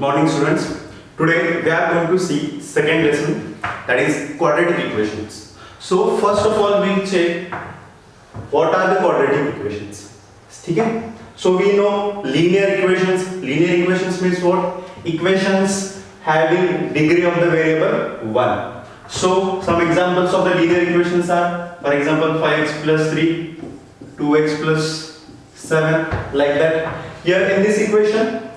morning students. Today we are going to see second lesson, that is quadratic equations. So first of all we check what are the quadratic equations. Okay? So we know linear equations. Linear equations means what? Equations having degree of the variable 1. So some examples of the linear equations are, for example, 5x plus 3, 2x plus 7, like that. Here in this equation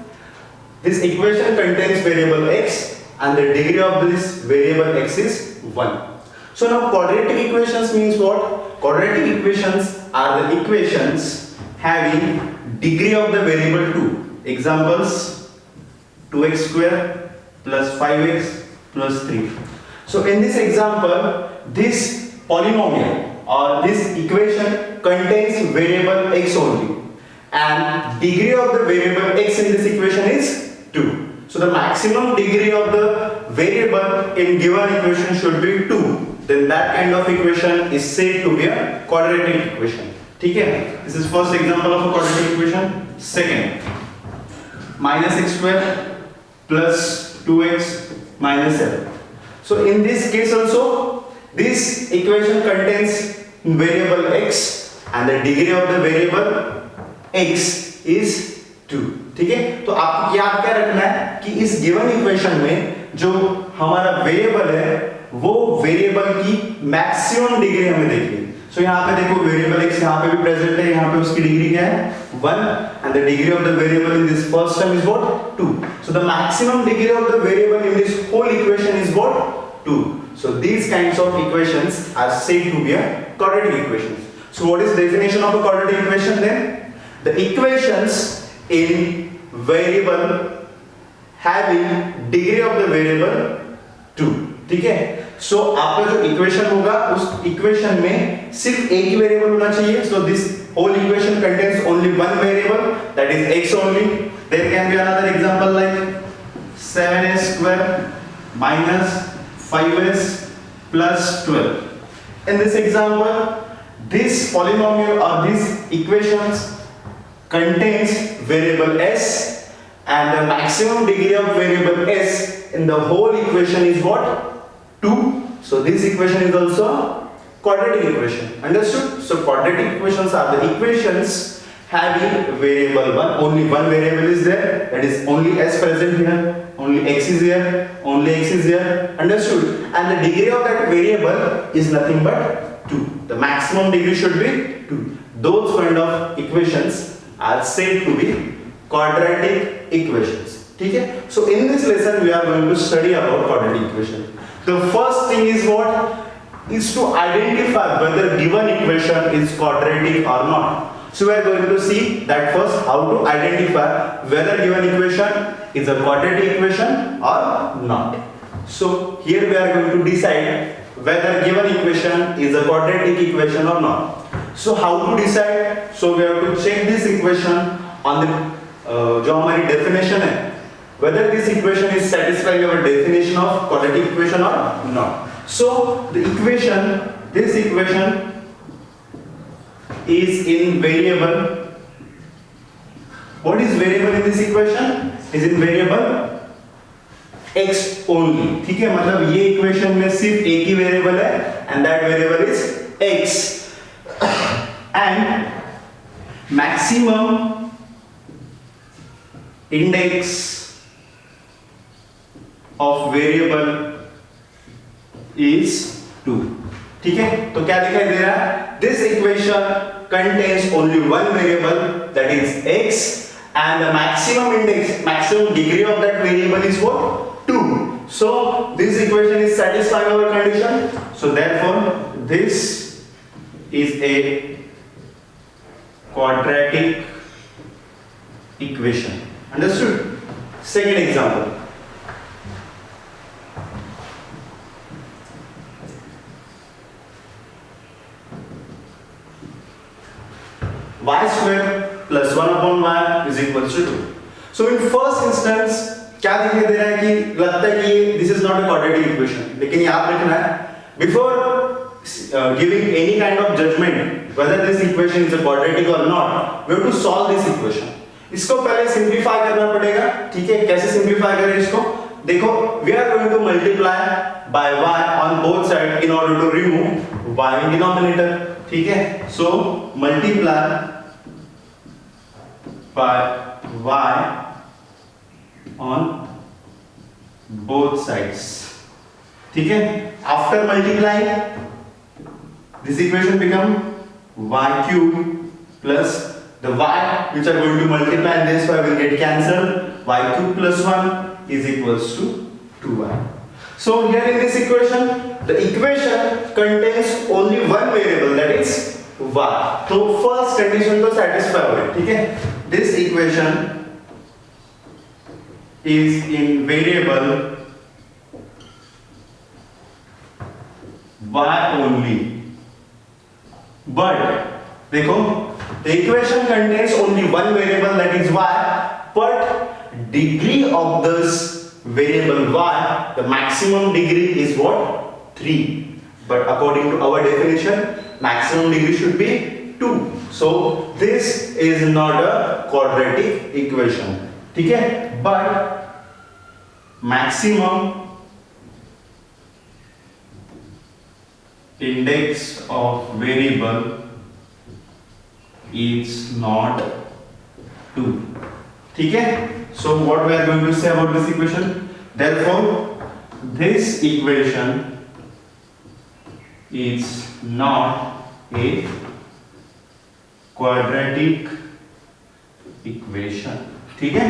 contains variable x and the degree of this variable x is 1. So now quadratic equations means what? Quadratic equations are the equations having degree of the variable 2. Examples: 2x square plus 5x plus 3. So in this example, this polynomial or this equation contains variable x only, and degree of the variable x in this equation is 2. So the maximum degree of the variable in given equation should be 2. Then that kind of equation is said to be a quadratic equation. Okay? This is first example of a quadratic equation. Second, minus x square plus 2x minus 7. So in this case also, this equation contains variable x and the degree of the variable x is 2. ठीक है? तो आपको याद क्या रखना है कि इस गिवन इक्वेशन में जो हमारा वेरिएबल है वो वेरिएबल की मैक्सिमम डिग्री हमें देखनी है. सो यहाँ पे देखो वेरिएबल x यहाँ पे भी प्रेजेंट है, यहाँ पे उसकी डिग्री क्या है 1 and the degree of the variable in this first term is what 2. So the maximum degree of the variable in this whole equation is what 2. So these kinds of equations are said to be a quadratic equations. So what is the definition of a quadratic equation then? The equations in variable having degree of the variable 2. ठीक है? So आपका जो equation होगा उस equation में सिर्फ एक ही variable होना चाहिए. So this whole equation contains only one variable, that is x only. There can be another example like 7s square minus 5s plus 12. In this example, this polynomial or these equations contains variable s, and the maximum degree of variable s in the whole equation is what? 2. So this equation is also quadratic equation. Understood? So quadratic equations are the equations having variable 1. Only one variable is there, that is only s present here, only x is here, only x is here. Understood? And the degree of that variable is nothing but 2. The maximum degree should be 2. Those kind of equations are said to be quadratic equations. Okay? So in this lesson we are going to study about quadratic equation. The first thing is what? Is to identify whether given equation is quadratic or not. So we are going to see that first, how to identify whether given equation is a quadratic equation or not. So here we are going to decide whether given equation is a quadratic equation or not. So how to decide? So we have to check this equation on the जो हमारी definition है, whether this equation is satisfying our definition of quadratic equation or not. So the equation, this equation is in variable. What is variable in this equation? Is in variable x only. ठीक है? मतलब ये equation में सिर्फ एक ही variable है and that variable is x. And maximum index of variable is 2. ठीक है? तो क्या दिखाई दे रहा है? This equation contains only one variable, that is x, and the maximum index, maximum degree of that variable is what? 2. So this equation is satisfying our condition. So therefore this is a quadratic equation. Understood? Second example. Y square plus 1 upon y is equals to 2. So in first instance क्या दिखाई दे रहा है कि लगता है कि this is not a quadratic equation. लेकिन याद रखना है before giving any kind of judgment whether this equation is a quadratic or not, we have to solve this equation. इसको पहले सिंप्लीफाई करना पड़ेगा, ठीक है। कैसे सिंप्लीफाई करें इसको, देखो we are going to multiply by y on both side in order to remove y in denominator, ठीक है। So multiply by y on both sides, ठीक है। After multiplying this equation become y cube plus the y which are going to multiply and this y will get cancelled, y cube plus 1 is equals to 2y. So here in this equation the equation contains only one variable, that is y. So first condition to satisfy हो, ठीक है। This equation is in variable y only, but देखो the equation contains only one variable, that is y, but degree of this variable y, the maximum degree is what, 3, but according to our definition maximum degree should be 2. So this is not a quadratic equation, ठीक है। but maximum index of variable is not 2, ठीक है। So what we are going to say about this equation, therefore this equation is not a quadratic equation, ठीक है।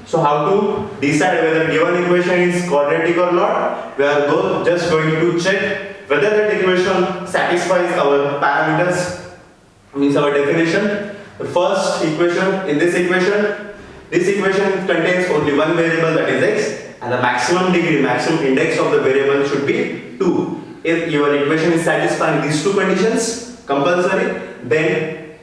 So how to decide whether given equation is quadratic or not, we are just going to check whether that equation satisfies our parameters, means our definition. The first equation, in this equation contains only one variable, that is x, and the maximum degree, maximum index of the variable should be 2. If your equation is satisfying these two conditions compulsory, then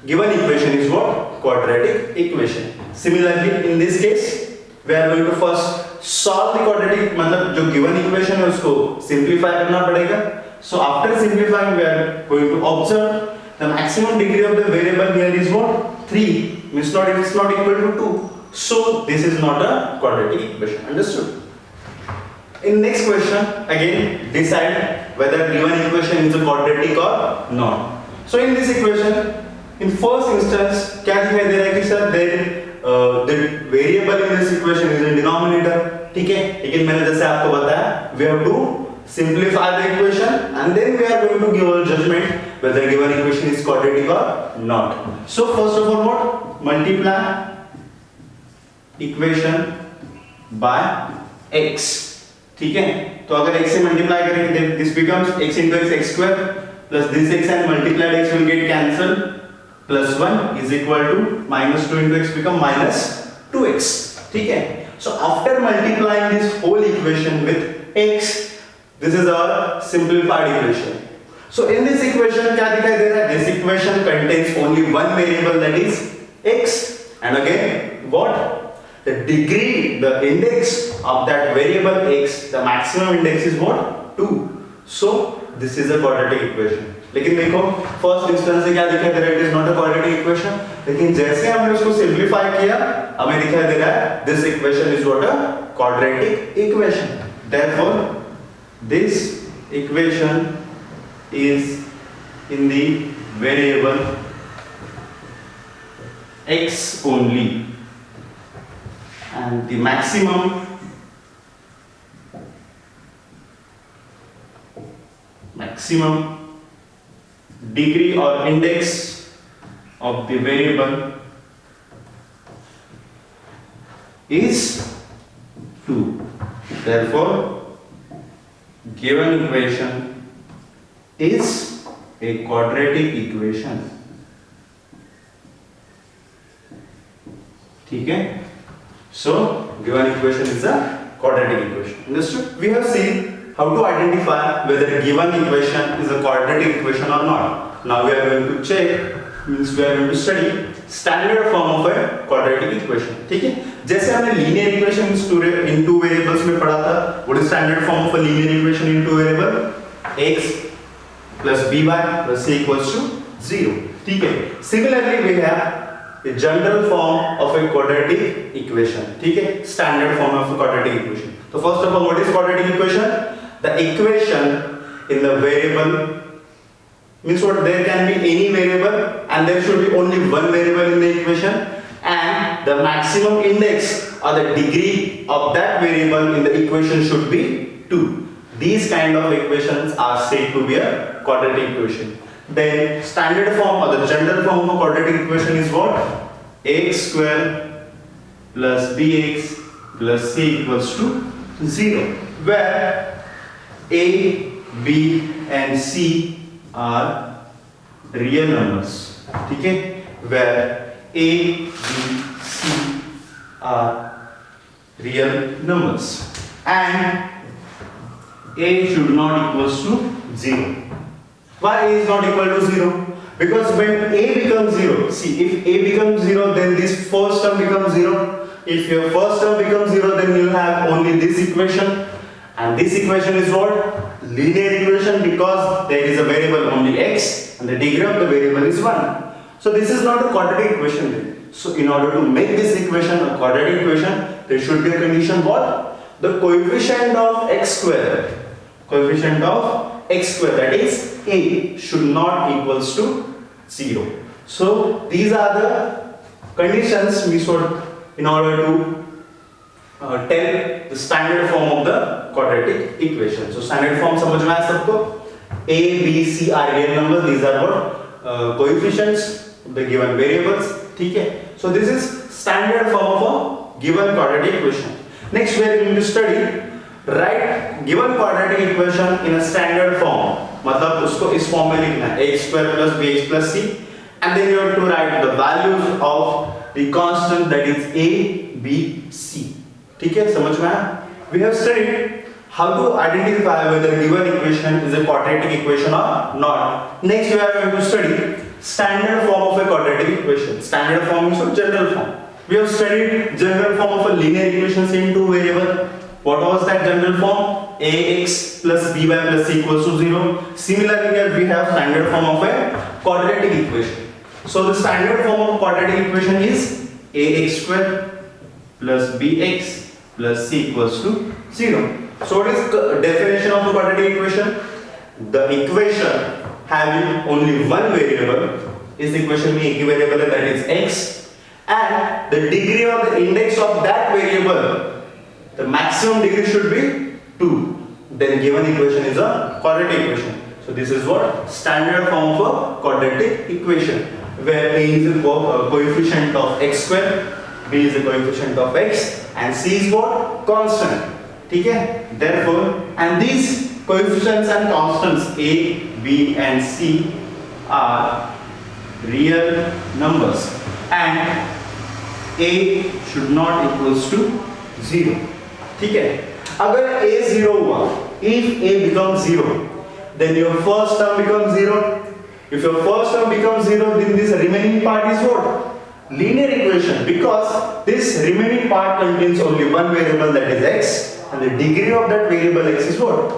given equation is what, quadratic equation. Similarly in this case we are going to first solve the quadratic, मतलब जो given equation है उसको simplify करना पड़ेगा. So after simplifying we are going to observe the maximum degree of the variable here is what, 3, means not, it is not equal to 2. So this is not a quadratic equation. Understood? In next question again decide whether given equation is a quadratic or not. So in this equation, in first instance क्या दिखाई दे रहा है कि sir the variable in this equation is in denominator, ठीक है। लेकिन मैंने जैसे आपको बताया we have to simplify the equation and then we are going to give a judgment whether given equation is quadratic or not. So first of all what, multiply equation by x, ठीक है। तो अगर x से multiply करेंगे then this becomes x into x square plus this x and multiplied x will get cancelled, plus 1 is equal to minus 2 into x become minus 2x, ठीक है। So after multiplying this whole equation with x, this is our simplified equation. So in this equation क्या दिखाई दे रहा है, this equation contains only one variable, that is x, and again what, the degree, the index of that variable x, the maximum index is what, 2. So this is a quadratic equation. लेकिन देखो first instance से क्या दिखाई दे रहा है, it is not a quadratic equation, लेकिन जैसे हमने उसको सिंपलीफाई किया हमें दिखाई दे रहा है this equation is what, a quadratic equation. Therefore this equation is in the variable x only and the maximum degree or index of the variable is 2. Therefore given equation is a quadratic equation, ठीक है। So given equation is a quadratic equation. Understood? We have seen how to identify whether given equation is a quadratic equation or not. Now we are going to check, means we are going to study standard form of a quadratic equation, ठीक है। जैसे हमने linear equation in two variables में पढ़ा था, what is standard form of a linear equation in two variable, x plus by plus c equals to 0, ठीक है। Similarly we have the general form of a quadratic equation. ठीक है, standard form of a quadratic equation. So first of all, what is quadratic equation? The equation in the variable means what, there can be any variable and there should be only one variable in the equation, and the maximum index or the degree of that variable in the equation should be 2. These kind of equations are said to be a quadratic equation. Then standard form or the general form of a quadratic equation is what? Ax square plus bx plus c equals to 0, where a, b and c are real numbers. ठीक है, where a, b, c are real numbers and a should not equals to 0. Why a is not equal to 0? Because when a becomes 0, see, if a becomes 0, then this first term becomes 0. If your first term becomes 0, then you have only this equation, and this equation is what? Linear equation, because there is a variable only x and the degree of the variable is 1. So this is not a quadratic equation then. So in order to make this equation a quadratic equation, there should be a condition what? The coefficient of x square, that is a, should not equals to 0. So these are the conditions we should in order to tell the standard form of the quadratic equation. So standard form समझ में आया सबको? A, B, C are real numbers. These are what? Coefficients of the given variables. ठीक है? So this is standard form of a given quadratic equation. Next we are going to study write given quadratic equation in a standard form. मतलब उसको इस form में लिखना है, a square plus bx plus c, and then you have to write the values of the constant, that is a, b, c. ठीक है, समझ में आया? We have studied how to identify whether given equation is a quadratic equation or not. Next we are going to study standard form of a quadratic equation. Standard form is a general form. We have studied general form of a linear equation in two variables. What was that general form? Ax plus by plus c equals to 0. Similarly here we have standard form of a quadratic equation. So the standard form of quadratic equation is ax square plus bx plus c equals to 0. So what is the definition of a quadratic equation? The equation having only one variable, is equation में एक ही variable है, that is x, and the degree of the index of that variable, the maximum degree should be 2. Then given equation is a quadratic equation. So this is what? Standard form of a quadratic equation, where a is a coefficient of x square, b is a coefficient of x, and c is what? Constant. ठीक है? Therefore, and these coefficients and constants a, b and c are real numbers, and a should not equals to 0. ठीक है? अगर a 0 हुआ, if a becomes 0, then your first term becomes 0. If your first term becomes 0, then this remaining part is what? Linear equation, because this remaining part contains only one variable, that is x, and the degree of that variable x is what?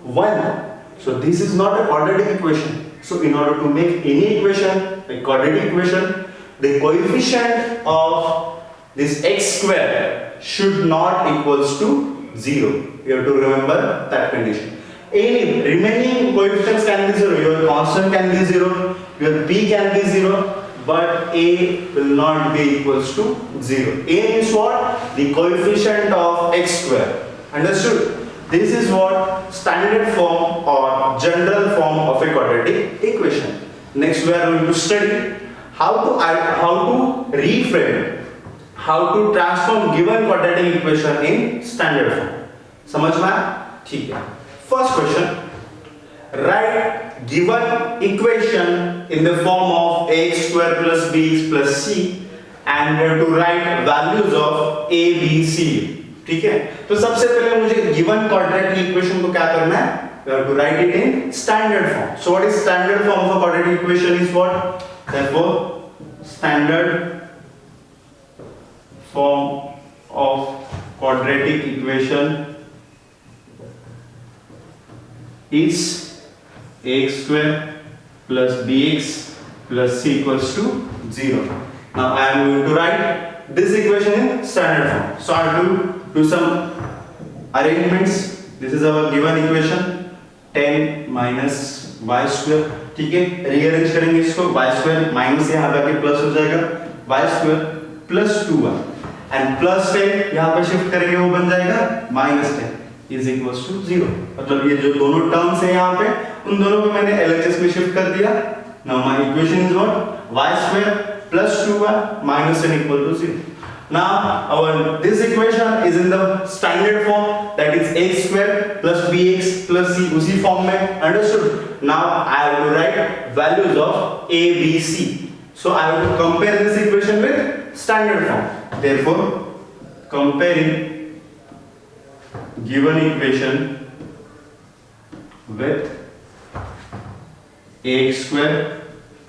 1. So this is not a quadratic equation. So in order to make any equation a quadratic equation, the coefficient of this x square should not equals to 0. You have to remember that condition. Any remaining coefficients can be 0. Your constant can be 0, your p can be 0, but a will not be equals to 0. A is what? The coefficient of x square. Understood? This is what? Standard form or general form of a quadratic equation. Next we are going to study how to reframe, how to transform given quadratic equation in standard form. समझ में आया? ठीक है. First question. Write given equation in the form of ax square plus bx plus c, and to write values of a, b, c. ठीक है? तो सबसे पहले मुझे given quadratic equation को क्या करना है? We have to write it in standard form. So what is standard form of a quadratic equation is what? Therefore, standard form of quadratic equation is ax square plus bx plus c equals to 0. Now I am going to write this equation in standard form. So I have to do some arrangements. This is our given equation 10 minus y square. ठीक है, rearrange करेंगे इसको. y square minus यहाँ पे आके plus हो जाएगा y square plus 2y and plus 10 यहाँ पे शिफ्ट करेंगे वो बन जाएगा माइनस 10 इज इक्वल्स टू 0. मतलब ये जो दोनों टर्म्स हैं यहाँ पे उन दोनों को मैंने LHS में शिफ्ट कर दिया. Now my equation is what y square plus 2y minus 10 equal to 0. Now this equation is in the standard form, that is x square plus bx plus c. उसी फॉर्म में. Understood? Now I have to write values of a, b, c. So I have to compare this equation with standard form. Therefore, comparing given equation with ax square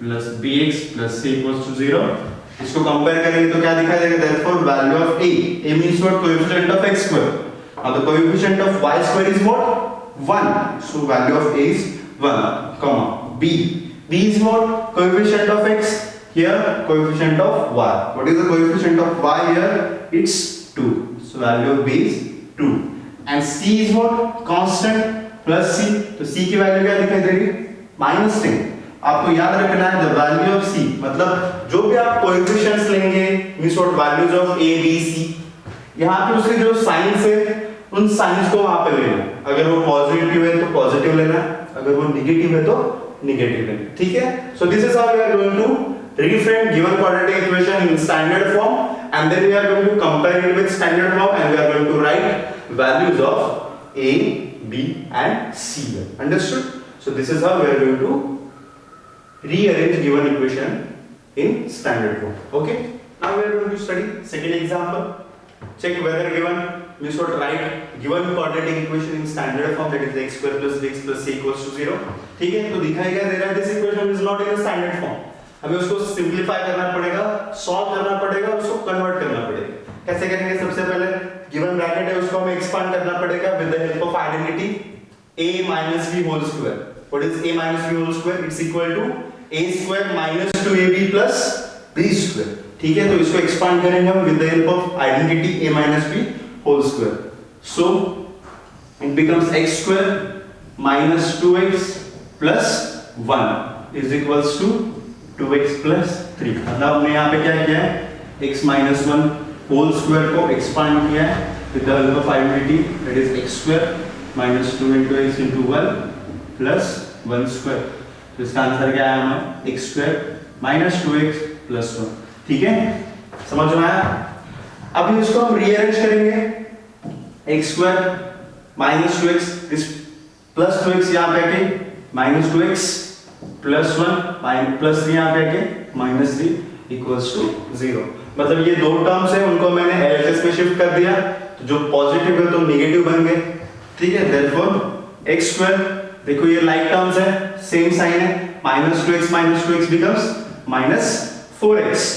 plus bx plus c equals to 0. इसको compare करेंगे तो क्या दिखाई देगा? Therefore, value of a means what? Coefficient of x square. Now the coefficient of y square is what? 1. So value of a is 1, comma b. B is what? Coefficient of x. Here coefficient of y. What is the coefficient of y here? It's 2. So value of b is 2. And c is what? Constant plus c. तो c की value क्या दिखाई देगी? -10. आपको याद रखना है the value of c, मतलब जो भी आप कोएफिशिएंट्स लेंगे means what values of a b c, यहां पे उसके जो साइंस है उन साइंस को वहां पे लेना. अगर वो पॉजिटिव है तो पॉजिटिव लेना, अगर वो नेगेटिव है तो नेगेटिव लेना. ठीक है. So this is how we are going to reframe given quadratic equation in standard form, and then we are going to compare it with standard form, and we are going to write values of a, b and c. Understood? So this is how we are going to rearrange given equation in standard form. Okay, now we are going to study second example. Check whether given we should write given quadratic equation in standard form, that is x square plus bx plus c equals to 0. ठीक है, तो दिखाई क्या दे रहा है? this equation is not in a standard form. हमें उसको simplify करना पड़ेगा, सॉल्व करना पड़ेगा, उसको कन्वर्ट करना पड़ेगा. कैसे करेंगे? सबसे पहले गिवन ब्रैकेट है उसको हमें एक्सपांड करना पड़ेगा with the help of identity a minus b whole square. What is a minus b whole square? It's equal to a square minus 2ab plus b square. ठीक है, तो इसको एक्सपांड करेंगे हम with the help of identity a minus b whole square. So it becomes x square minus 2x plus 1 is equals to 2x plus 3. मतलब हमने यहाँ पे क्या किया है? x minus 1 whole square को एक्सपांड किया है with the help of identity, that is x square minus 2 into x into 1 plus 1 square. तो इसका आंसर क्या है हमारा? x square minus 2x plus 1. ठीक है, समझ में आया? अब इसको हम रीअरेंज करेंगे. x square minus 2x इस plus 2x यहाँ पे आके minus 2x plus 1 plus 3 यहाँ पे आके minus 3 equals to 0. मतलब ये दो टर्म्स हैं उनको मैंने LHS में शिफ्ट कर दिया, तो जो पॉजिटिव है तो नेगेटिव बन गए. ठीक है, therefore x square, देखो ये लाइक टर्म्स है, सेम साइन है, minus 2x becomes minus 4x.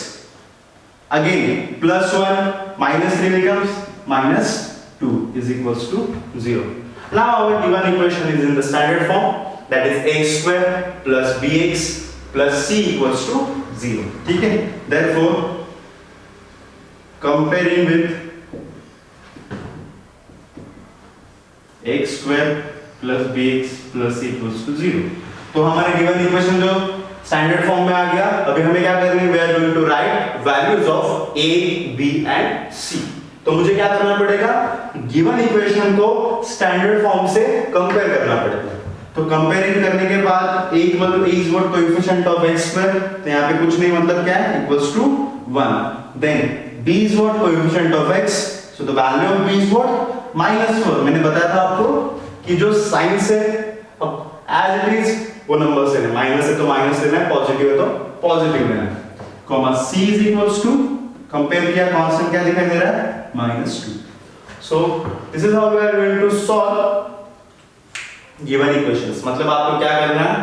Again plus 1 minus 3 becomes minus 2 is equals to 0. Now our given equation is in the standard form, that is x square plus bx plus c equals to 0. ठीक है, therefore comparing with x square plus bx plus c equals to 0. तो हमारे given equation जो standard form में आ गया. अभी हमें क्या करना है? We are going to write values of a, b and c. तो मुझे क्या करना पड़ेगा? given equation को standard form से compare करना पड़ेगा. तो कंपेयरिंग करने के बाद a is what? coefficient of x square. तो यहाँ पे कुछ नहीं, मतलब क्या है? equals to 1. Then b is what? coefficient of x. So the value of b is what? -4. मैंने बताया था आपको कि जो साइंस है अब as it is वो नंबर से लेना, माइनस है तो माइनस लेना है, पॉजिटिव है तो पॉजिटिव लेना है. Comma c is equals to, compare किया, कांस्टेंट क्या दिखाई दे रहा है? -2. So this is how we are going to solve given equations. मतलब आपको क्या करना है?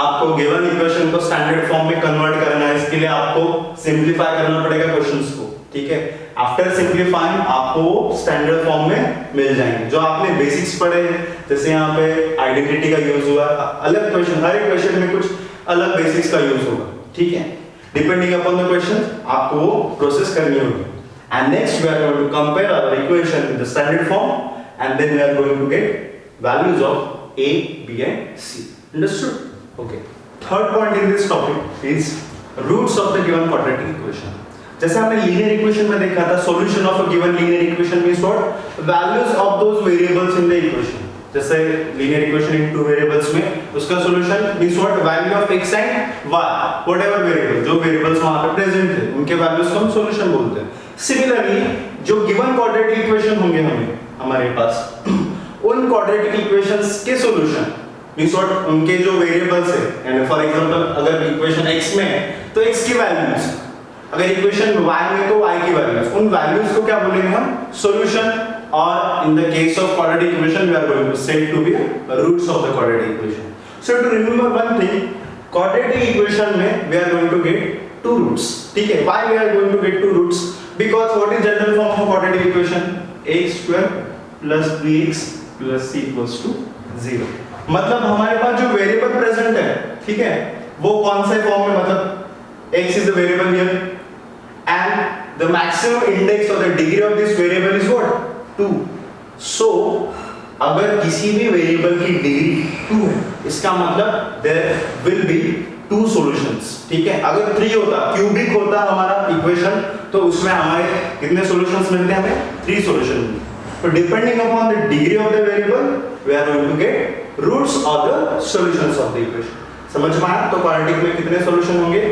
आपको given equation को स्टैंडर्ड फॉर्म में कन्वर्ट करना है. इसके लिए आपको सिंपलीफाई करना पड़ेगा क्वेश्चंस को. ठीक है, आफ्टर सिंपलीफाइंग आपको स्टैंडर्ड फॉर्म में मिल जाएंगे. जो आपने बेसिक्स पढ़े, जैसे यहाँ पे आइडेंटिटी का यूज हुआ, अलग क्वेश्चन, हर एक क्वेश्चन में कुछ अलग बेसिक्स का यूज होगा. ठीक है, डिपेंडिंग अपॉन द क्वेश्चन आपको वो प्रोसेस करनी होगी. And next we are going to compare our equation in the standard form and then we are going to get values of A, B and C. Understood? Okay. Third point in this topic is roots of the given quadratic equation. जैसे हमने linear equation में देखा था, solution of a given linear equation means what? Values of those variables in the equation. जैसे linear equation in two variables में उसका solution means what? Value of x and y, whatever variable, जो variables वहां पे present थे उनके values को हम सॉल्यूशन बोलते हैं. सिमिलरली जो गिवन क्वाड्रेटिक इक्वेशन होंगे हमारे पास, उन क्वाड्रेटिक इक्वेशंस के सॉल्यूशन मींस व्हाट? उनके जो वेरिएबल्स है, एंड फॉर एग्जांपल अगर इक्वेशन x में है तो x की वैल्यूज, अगर इक्वेशन y में तो y की वैल्यूज, उन वैल्यूज को क्या बोलेंगे हम? सॉल्यूशन. और in the case of quadratic equation we are going to set to be roots of the quadratic equation. So to remember one thing, quadratic equation में we are going to get two roots. ठीक है? Why we are going to get two roots? Because what is general form of quadratic equation? x square plus 3x plus c equals to 0. मतलब हमारे पास जो variable present है, ठीक है, वो कौन से फॉर्म में? मतलब x is the variable here and the maximum index or the degree of this variable is what? 2. So अगर किसी भी वेरिएबल की डिग्री 2 है, इसका मतलब there will be two solutions. ठीक है? अगर 3 होता, क्यूबिक होता हमारा इक्वेशन, तो उसमें हमारे कितने सॉल्यूशंस मिलते हैं? हमें 3 सॉल्यूशन. तो depending upon the degree of the variable we are going to get roots of the solutions of the equation. समझ में आया? तो क्वाड्रेटिक में कितने सॉल्यूशन होंगे?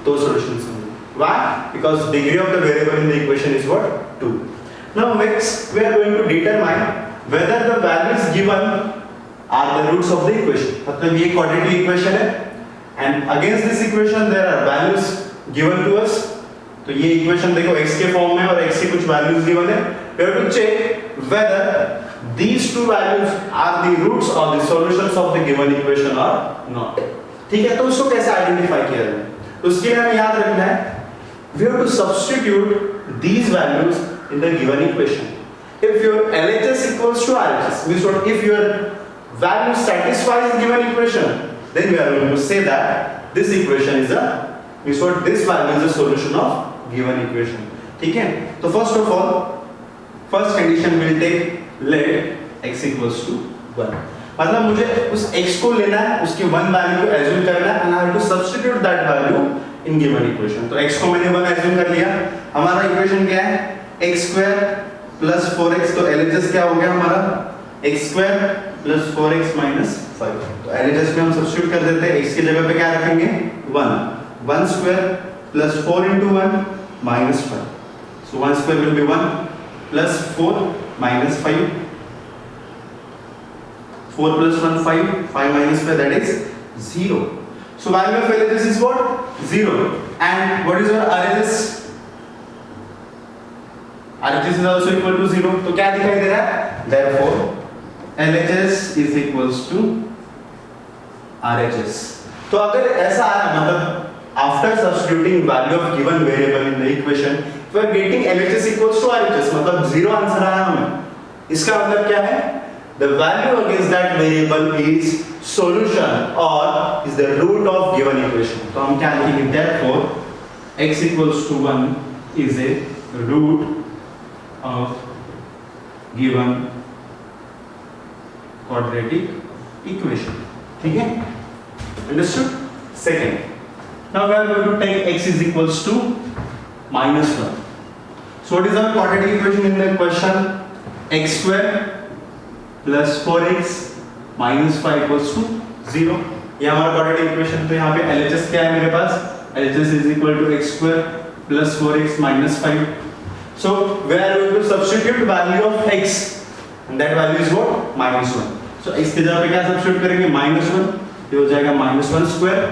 2 सॉल्यूशंस होंगे. Why? Because degree of the variable in the equation is what? 2. Now next we are going to determine whether the values given are the roots of the equation. मतलब ये quadratic equation है and against this equation there are values given to us. तो ये equation देखो x के form में और x की कुछ वैल्यूज गिवन है. We have to check whether these two values are the roots of the solutions of the given equation or not. ठीक है? तो उसको कैसे आइडेंटिफाई किया जाए? उसके लिए हमें याद रखना है, we have to substitute these values in the given equation. If your LHS equals to RHS, means what? If your value satisfies the given equation, then we are going to say that this equation is a, means what? This value is a solution of given equation. ठीक है? तो first of all, first condition will take let x equals to 1. मतलब मुझे उस x को लेना है, उसकी 1 वैल्यू को assume करना है and I have to substitute that value in given equation. तो x को मैंने 1 assume कर लिया. हमारा इक्वेशन क्या है? x square plus 4x. तो LHS क्या हो गया हमारा? x square plus 4x minus 5. तो LHS में हम सब्स्टिट्यूट कर देते हैं. x की जगह पे क्या रखेंगे? 1. 1 square plus 4 into 1 minus 5. So 1 square will be 1 plus 4 minus 5. 4 plus 1 5. 5 minus 5, that is 0. So value of LHS is what? 0. And what is your RHS? RHS is also equal to 0. तो क्या दिखाई दे रहा है? Therefore LHS is equals to RHS. तो अगर ऐसा आया, मतलब after substituting value of given variable in the equation, we are getting LHS equals to RHS, मतलब 0 आंसर आया हमें. इसका मतलब क्या है? The value against that variable is solution or is the root of given equation. तो हम क्या लिखेंगे? Therefore x equals to 1 is a root of given quadratic equation. ठीक है? Understood? Second, now we are going to take x is equals to minus 1. So what is our quadratic equation in the question? X square plus 4x minus 5 equals to 0. ये हमारा quadratic equation. तो यहाँ पे LHS क्या है मेरे पास? LHS is equal to x square plus 4x minus 5. So we are going to substitute value of x and that value is what? Minus 1. So x की जगह पे क्या सब्स्टिट्यूट करेंगे? minus 1. ये हो जाएगा minus 1 square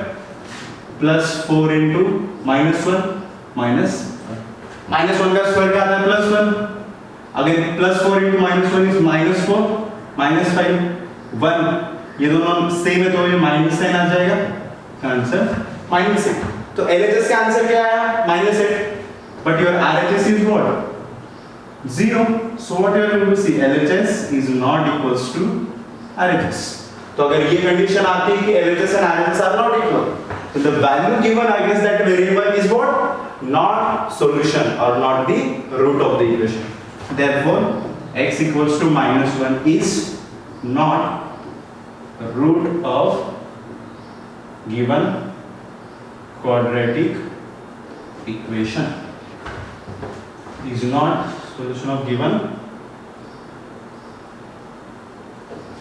plus 4 into minus 1 minus 1. minus 1 का square क्या आता है? plus 1. अगर plus 4 into minus 1 is minus 4 minus 5 1. ये दोनों सेम है तो ये minus साइन आ जाएगा. Answer minus 8. तो LHS का आंसर क्या आया? minus 8. But your RHS is what? 0. So what you are going to see? LHS is not equals to RHS. तो अगर ये कंडीशन आती है कि LHS and RHS are not equal, the value given against that variable is what? Not solution or not the root of the equation. Therefore, x equals to -1 is not root of given quadratic equation. Is not solution of given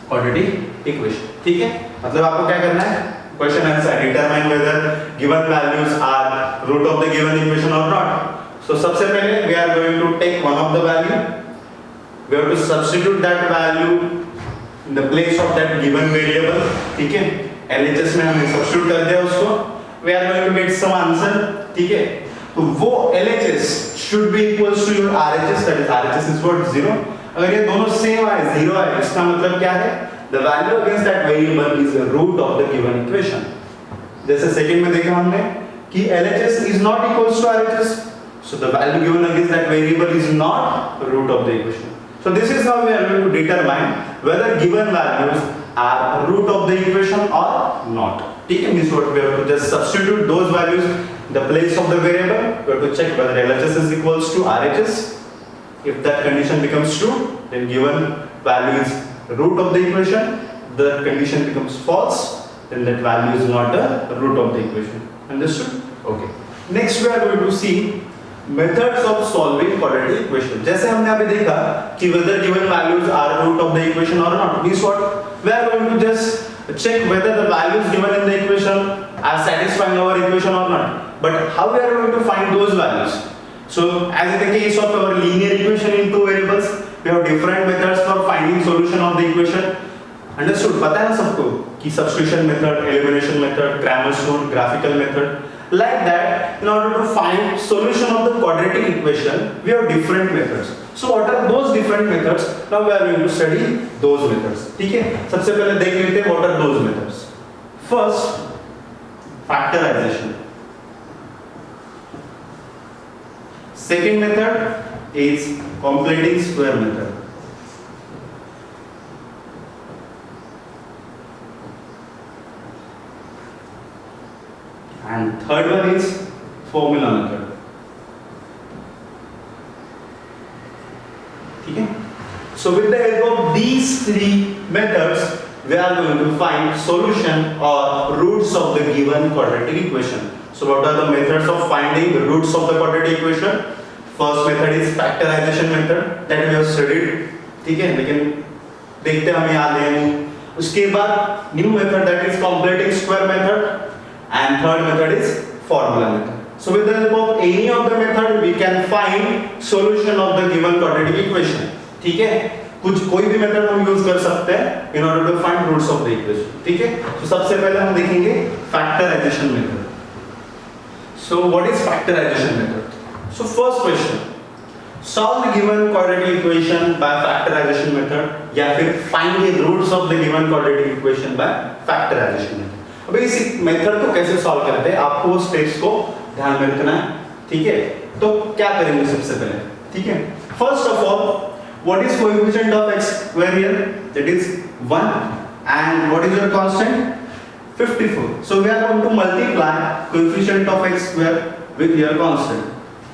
quadratic equation. ठीक है, मतलब आपको क्या करना है? Question answer, determine whether given values are root of the given equation or not. So सबसे पहले we are going to take one of the value. We have to substitute that value in the place of that given variable. ठीक है, LHS में हमने substitute कर दिया उसको. We are going to get some answer. ठीक है, तो वो LHS should be equals to your RHS. That is RHS is what? 0. अगर ये दोनों सेम है, 0 है, इसका मतलब क्या है? The value against that variable is the root of the given equation. जैसे सेकंड में देखा हमने कि LHS is not equals to RHS, so the value given against that variable is not root of the equation. So this is how we are going to determine whether given values are root of the equation or not. ठीक है, means what we have to just substitute those values in the place of the variable. We have to check whether LHS is equals to RHS. If that condition becomes true, then given value is root of the equation. The condition becomes false, then that value is not a root of the equation. Understood? Okay. Next we are going to see methods of solving quadratic equation. जैसे हमने अभी देखा कि whether given values are root of the equation or not. Means what? We are going to just check whether the values given in the equation are satisfying our equation or not. But how we are going to find those values? So as in the case of our linear equation in two variables, we have different methods for finding solution of the equation. Understood? पता है ना सबको कि substitution method, elimination method, Cramer's rule, graphical method. Like that, in order to find solution of the quadratic equation, we have different methods. So what are those different methods? Now we are going to study those methods. ठीक है? सबसे पहले देख लेते हैं what are those methods. First, factorization. Second method is completing square method. And third one is formula method. ठीक है? So with the help of these three methods, we are going to find solution or roots of the given quadratic equation. So what are the methods of finding the roots of the quadratic equation? First method is factorization method that we have studied. ठीक है, लेकिन देखते हैं हमें याद है नहीं. उसके बाद new method that is completing square method, and third method is formula method. So with the help of any of the method we can find solution of the given quadratic equation. ठीक है, कुछ कोई भी method हम use कर सकते हैं in order to find roots of the equation. ठीक है, तो सबसे पहले हम देखेंगे factorization method. So what is factorization method? So first question, solve the given quadratic equation by factorization method या फिर find the roots of the given quadratic equation by factorization method. अभी इस मेथड को कैसे सॉल्व करते हैं आपको steps को ध्यान में रखना है. ठीक है, तो क्या करेंगे सबसे पहले? ठीक है, first of all what is coefficient of x square here? That is 1. And what is your constant? 54. So we are going to multiply coefficient of x square with your constant.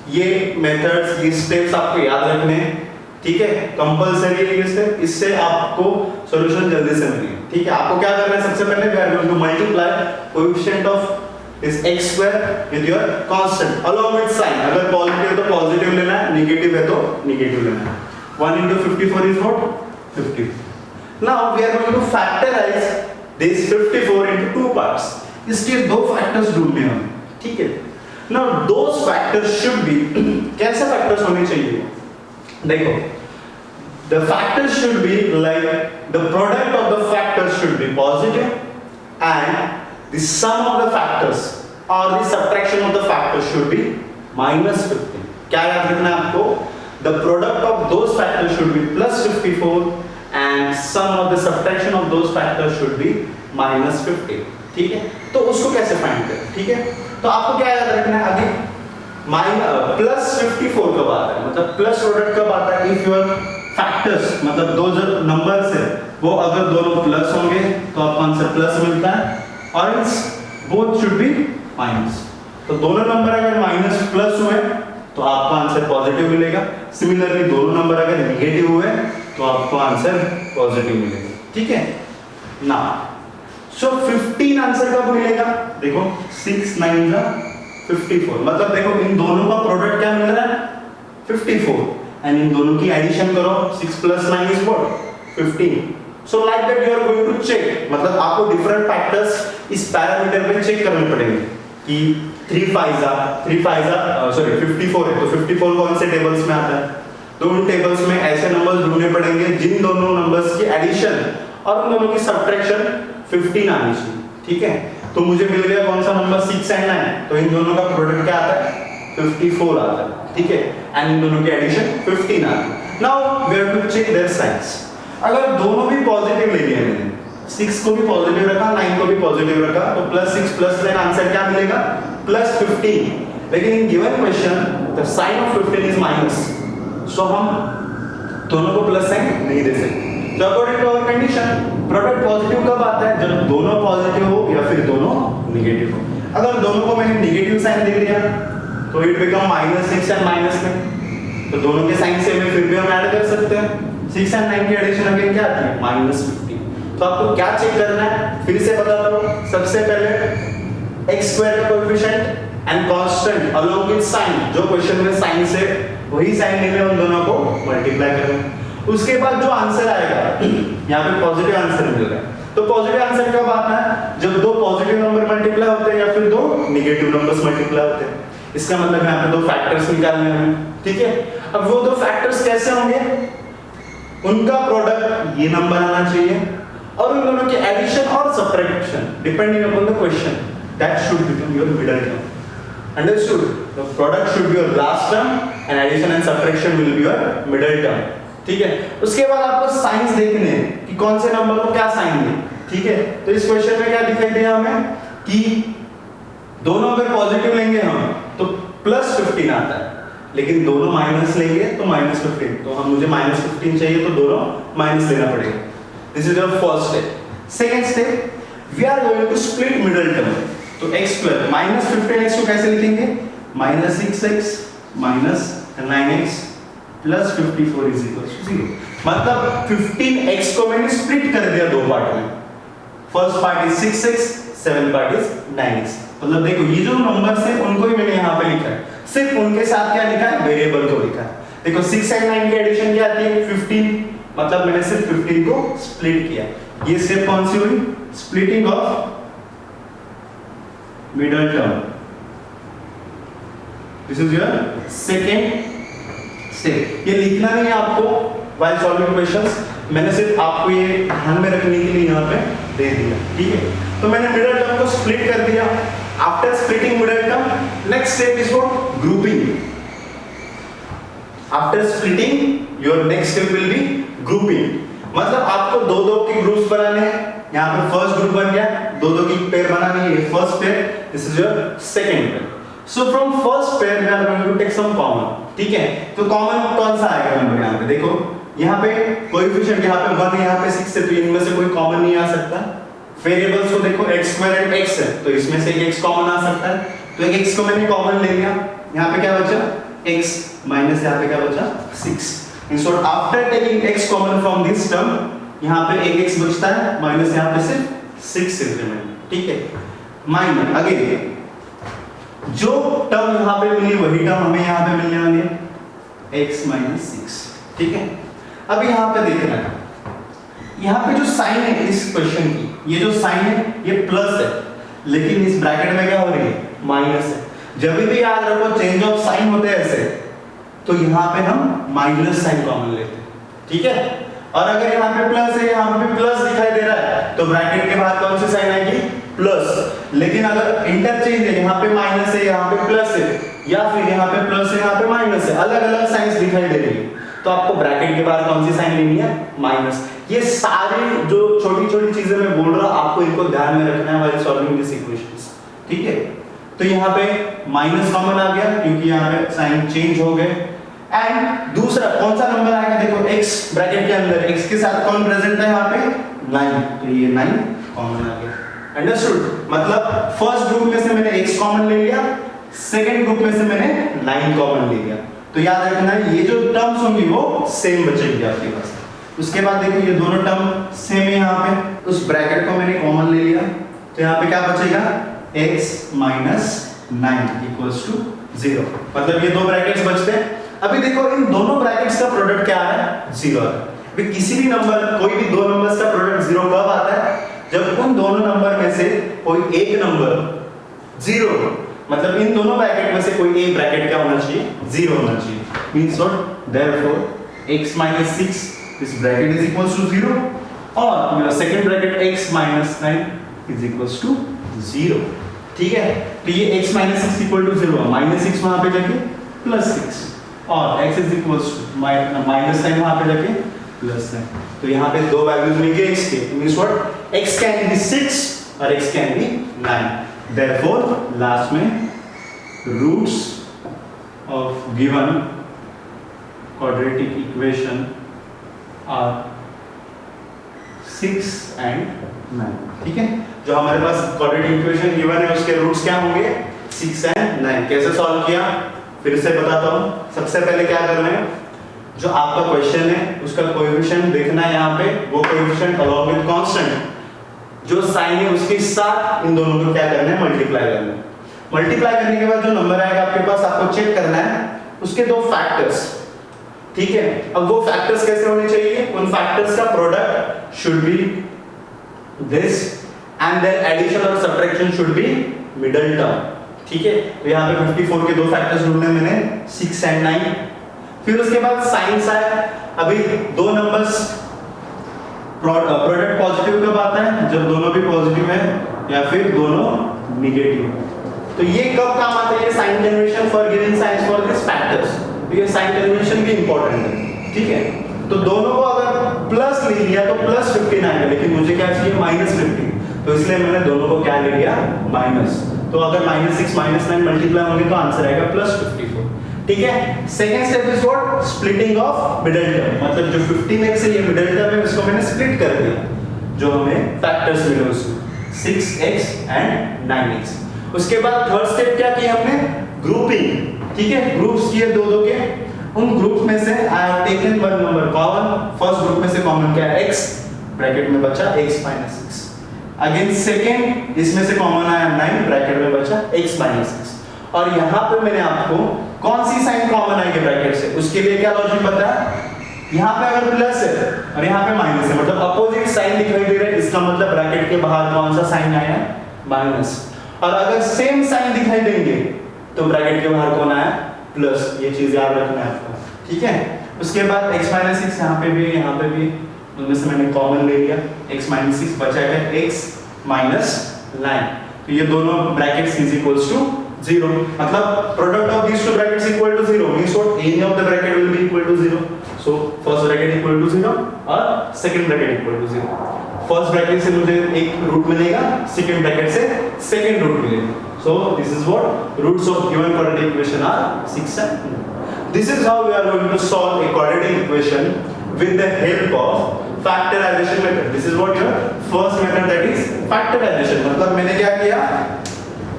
ये मेथड्स, ये steps आपको याद रखने हैं. ठीक है, compulsory है ये स्टेप, इससे आपको सॉल्यूशन जल्दी से मिलेगा. ठीक है, आपको क्या करना है? सबसे पहले we are going to multiply coefficient of this x square with your constant along with sign. अगर पॉजिटिव है तो पॉजिटिव लेना है, नेगेटिव है तो नेगेटिव लेना है. 1 into 54 is what? 50. Now we are going to factorize this 54 into two parts. इसके दो फैक्टर्स ढूंढने हैं हमें. ठीक है, now those factors should be कैसे फैक्टर्स होने चाहिए? देखो, the factors should be like the product of the factors should be positive and the sum of the factors or the subtraction of the factors should be minus 50. क्या याद रखना है आपको? The product of those factors should be plus 54 and sum of the subtraction of those factors should be minus 50. ठीक है, तो उसको कैसे फाइंड करें? ठीक है, तो आपको क्या याद रखना है? अभी प्लस 54 कब आता है, मतलब प्लस प्रोडक्ट कब आता है? इफ योर फैक्टर्स, मतलब दो जो नंबर्स है वो अगर दोनों प्लस होंगे तो आपको आंसर प्लस मिलता है, और इस बोथ शुड बी माइनस। तो दोनों नंबर अगर माइनस प्लस हुए तो आपको आंसर पॉजिटिव मिलेगा। सिमिलरली दोनों नंबर अगर निगेटिव हुए तो आपको आंसर पॉजिटिव मिलेगा। ठीक है ना। सो 15 आंसर कब मिलेगा? देखो 6 9 जा 54, मतलब देखो इन दोनों का प्रोडक्ट क्या मिल रहा है 54, एंड इन दोनों की एडिशन करो 6 + 9 is what 15। So like that you are going to check, मतलब आपको डिफरेंट फैक्टर्स इस पैरामीटर पे चेक करने पड़ेंगे कि 3 5 जा 54 है, तो 54 कौन से टेबल्स में आता है, तो उन टेबल्स में ऐसे नंबर्स ढूंढने पड़ेंगे जिन दोनों नंबर्स की एडिशन और उन दोनों की सब्ट्रैक्शन 15 आनी चाहिए। ठीक है, तो मुझे मिल गया कौन सा नंबर 6 एंड 9, तो इन दोनों का प्रोडक्ट क्या आता है 54 आता है। ठीक है, एंड इन दोनों की एडिशन 15 आता है। Now we have to check their signs. अगर दोनों भी पॉजिटिव ले लिए मैंने, 6 को भी पॉजिटिव रखा 9 को भी पॉजिटिव रखा, तो +6 + 9 आंसर क्या मिलेगा +15। लेकिन in given question the sign of 15 is minus, so हम दोनों को प्लस साइन नहीं दे सकते। तो according to our condition product positive कब आता है, जब दोनों पॉजिटिव हो या फिर दोनों नेगेटिव हो। अगर दोनों को मैंने नेगेटिव साइन दे दिया तो इट बिकम -6 एंड -9, तो दोनों के साइन से में फिर भी हम ऐड कर सकते हैं। 6 एंड 9 की एडिशन अगेन क्या आती है -15। तो आपको क्या चेक करना है, फिर से बता दो। सबसे पहले x² का coefficient and constant along with sign, जो क्वेश्चन में साइन से वही साइन लेने उन दोनों को मल्टीप्लाई करना। उसके बाद जो आंसर आएगा, यहाँ पे पॉजिटिव आंसर मिल रहा है, तो पॉजिटिव आंसर कब आता है, जब दो पॉजिटिव नंबर मल्टीप्लाई होते हैं या फिर दो नेगेटिव नंबर्स मल्टीप्लाई होते हैं। इसका मतलब यहाँ पे दो फैक्टर्स निकालने हैं। ठीक है, अब वो दो फैक्टर्स कैसे होंगे, उनका प्रोडक्ट ये नंबर आना चाहिए और उन दोनों की एडिशन और subtraction depending upon the question that should become your middle term. Understood? The product should be your last term and addition and subtraction will be your middle term. ठीक है, उसके बाद आपको साइंस देखने हैं कि कौन से नंबर को क्या साइन है। ठीक है, तो इस क्वेश्चन में क्या दिखाई दिया हमें कि दोनों अगर पॉजिटिव लेंगे हम तो +15 आता है, लेकिन दोनों माइनस लेंगे तो -15, तो हम मुझे -15 चाहिए तो दोनों माइनस लेना पड़ेगा। This is your first step. Second step, we are going to split middle term. तो x² -15x को कैसे लिखेंगे, -6x - 9x + 54 = 0। मतलब 15x को मैंने स्प्लिट कर दिया दो पार्ट में, first part is 6x, second part is 9x। मतलब देखो ये जो नंबर्स हैं उनको ही मैंने यहाँ पे लिखा है, सिर्फ उनके साथ क्या लिखा है, वेरिएबल को लिखा है। देखो 6 एंड 9 की एडिशन क्या आती है 15, मतलब मैंने सिर्फ 15 को स्प्लिट किया। ये स्टेप कौन सी हुई, splitting of middle term. This is your second step. ये लिखना नहीं है आपको व्हाइल सॉल्विंग क्वेश्चंस, मैंने सिर्फ आपको ये ध्यान में रखने के लिए यहाँ पे दे दिया। ठीक है, तो मैंने मिडिल टर्म को स्प्लिट कर दिया। After splitting middle term, next step is what, grouping. After splitting your next step will be grouping, मतलब आपको दो दो के ग्रुप्स बनाने हैं। यहाँ पे फर्स्ट ग्रुप बन गया, दो दो की पेयर बनानी है, ये first pair, this is your second pair. So from first pair we are going to take some common. ठीक है, तो कॉमन कौन सा आएगा नंबर, यहाँ पे देखो, यहाँ पे कोएफिशिएंट यहाँ पे 1 है, यहाँ पे 6 है, तो इनमें से कोई कॉमन नहीं आ सकता। वेरिएबल्स को देखो x² एंड x है, तो इसमें से एक x कॉमन आ सकता है, तो एक x को मैंने कॉमन ले लिया। यहाँ पे क्या बचा, x माइनस यहाँ पे क्या बचा 6। So after taking x common from this term, यहाँ पे एक x बचता है, माइनस यहाँ पे सिर्फ 6 इंक्रीमेंट। ठीक है, माइनस अगेन जो टर्म यहाँ पे मिली वही टर्म हमें यहाँ पे मिलने वाली है, x - 6। ठीक है, अब यहाँ पे देखना है, यहाँ पे जो साइन है इस क्वेश्चन की, ये जो साइन है ये प्लस है, लेकिन इस ब्रैकेट में क्या हो रही है, माइनस है। जब भी याद रखो चेंज ऑफ साइन होते हैं ऐसे, तो यहाँ पे हम माइनस साइन कॉमन लेते हैं। ठीक है, और अगर यहाँ पे प्लस है, यहाँ पे प्लस दिखाई दे रहा है, तो ब्रैकेट के बाद कौन सी साइन आएगी, प्लस। लेकिन अगर इंटरचेंज है, यहाँ पे माइनस है, यहाँ पे प्लस है, या फिर यहाँ पे प्लस है, यहाँ पे माइनस है, अलग अलग साइंस दिखाई दे रही है, तो आपको ब्रैकेट के बाद कौन सी साइन लेनी है, माइनस। ये सारी जो छोटी छोटी चीजें मैं बोल रहा हूँ, आपको इनको ध्यान में रखना है व्हाइल सॉल्विंग दिस इक्वेशंस। ठीक है, तो यहाँ पे माइनस कॉमन आ गया क्योंकि यहाँ पे साइन चेंज हो गए। एंड दूसरा कौन सा नंबर आएगा, देखो x ब्रैकेट के अंदर x के साथ कौन प्रेजेंट है यहाँ पे 9, तो ये 9 कॉमन आ गया। अंडरस्टूड? मतलब फर्स्ट ग्रुप में से मैंने x कॉमन ले लिया, सेकंड ग्रुप में से मैंने 9 कॉमन ले लिया। तो याद रखना ये जो टर्म्स होंगी वो सेम बचेंगी आपके पास। उसके बाद देखिए ये दोनों टर्म सेम है यहाँ पे, उस ब्रैकेट को मैंने कॉमन ले लिया, तो यहाँ पे क्या बचेगा x माइनस 9 इक्वल्स टू 0। मतलब ये दो ब्रैकेट्स बचते हैं। अभी देखो इन दोनों ब्रैकेट्स का प्रोडक्ट क्या है, 0 है। अभी किसी भी नंबर, कोई भी दो नंबर्स का प्रोडक्ट 0 कब आता है, जब उन दोनों नंबर में से कोई एक नंबर 0 हो। मतलब इन दोनों ब्रैकेट में से कोई एक ब्रैकेट क्या होना चाहिए, 0 होना चाहिए। Means what, therefore x minus 6 this bracket is equals to 0 और मेरा second bracket x minus 9 is equals to 0। ठीक है, तो ये x minus 6 equal to 0 minus 6 वहां पे जाके प्लस 6 और x is equals to minus 9 वहां पे जाके प्लस 9। तो यहाँ पे दो वैल्यूज मिलेंगे x के, means what, x can be 6 और x can be 9। Therefore last में roots of given quadratic equation are 6 and 9। ठीक है, जो हमारे पास quadratic equation गिवन है उसके रूट्स क्या होंगे, 6 and 9। कैसे सॉल्व किया फिर से बताता हूँ। सबसे पहले क्या करना है, जो आपका क्वेश्चन है उसका कोएफिशिएंट देखना है यहाँ पे, वो कोएफिशिएंट अलॉन्ग विद कांस्टेंट जो साइन है उसके साथ इन दोनों को क्या करना है, मल्टीप्लाई करना है। मल्टीप्लाई करने के बाद जो नंबर आएगा आपके पास, आपको चेक करना है उसके दो फैक्टर्स। ठीक है, अब वो फैक्टर्स कैसे होने चाहिए, उन फैक्टर्स का product should be this and their addition और subtraction should be middle term. ठीक है, तो यहाँ पे 54 के दो फैक्टर्स ढूंढने मैंने, 6 and 9। फिर उसके बाद साइंस आया। अभी दो नंबर्स प्रोडक्ट पॉजिटिव कब आता है, जब दोनों भी पॉजिटिव है या फिर दोनों नेगेटिव। तो ये कब काम आता है, ये sign convention for given signs for this factors. तो ये साइन कन्वेंशन भी इंपॉर्टेंट है। ठीक है, तो दोनों को अगर प्लस ले लिया तो प्लस 15 आएगा, लेकिन मुझे क्या चाहिए, माइनस 15। तो इसलिए मैंने दोनों को क्या ले लिया, माइनस। तो अगर माइनस 6 माइनस 9 मल्टीप्लाई होंगे तो आंसर आएगा प्लस 54। ठीक है, second step is what, splitting of middle term. मतलब जो 15x है ये मिडिल टर्म है, इसको मैंने स्प्लिट कर दिया, जो हमें फैक्टर्स मिले उसमें 6x एंड 9x। उसके बाद थर्ड स्टेप क्या किया हमने, ग्रुपिंग। ठीक है, ग्रुप्स किए दो दो के, उन ग्रुप में से I have taken one number common. First group में से कॉमन क्या है, x, ब्रैकेट में बचा x minus 6। अगेन सेकंड, इसमें से कॉमन आया 9, ब्रैकेट में बचा x minus 6। और यहाँ पे मैंने आपको कौन सी साइन कॉमन आएगी ब्रैकेट से, उसके लिए क्या लॉजिक बताया, यहाँ पे अगर प्लस है और यहाँ पे माइनस है, मतलब अपोजिट साइन दिखाई दे रहा है, इसका मतलब ब्रैकेट के बाहर कौन सा साइन आया, माइनस। और अगर सेम साइन दिखाई देंगे तो ब्रैकेट के बाहर कौन आया, प्लस। ये चीज याद रखना है आपको। ठीक है, उसके बाद x minus 6 यहाँ पे भी, यहाँ पे भी, उनमें से मैंने कॉमन ले लिया, x minus 6 बचा है x minus 9। तो ये दोनों ब्रैकेट्स इज इक्वल्स टू 0। मतलब product of these two brackets equal to 0 means what, any of the bracket will be equal to 0. So first bracket equal to 0 और second bracket equal to 0। First bracket से मुझे एक root मिलेगा, second bracket से second root मिलेगा। So this is what roots of given quadratic equation are 6 and 9. This is how we are going to solve a quadratic equation with the help of factorization method. This is what your first method, that is factorization। मतलब मैंने क्या किया,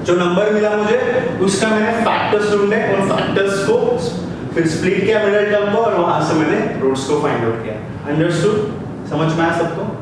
जो number मिला मुझे उसका मैंने factors ढूंढे, उन फैक्टर्स को फिर स्प्लिट किया मिडिल टर्म को और वहां से मैंने रूट्स को फाइंड आउट किया। अंडरस्टूड, समझ में आया सबको?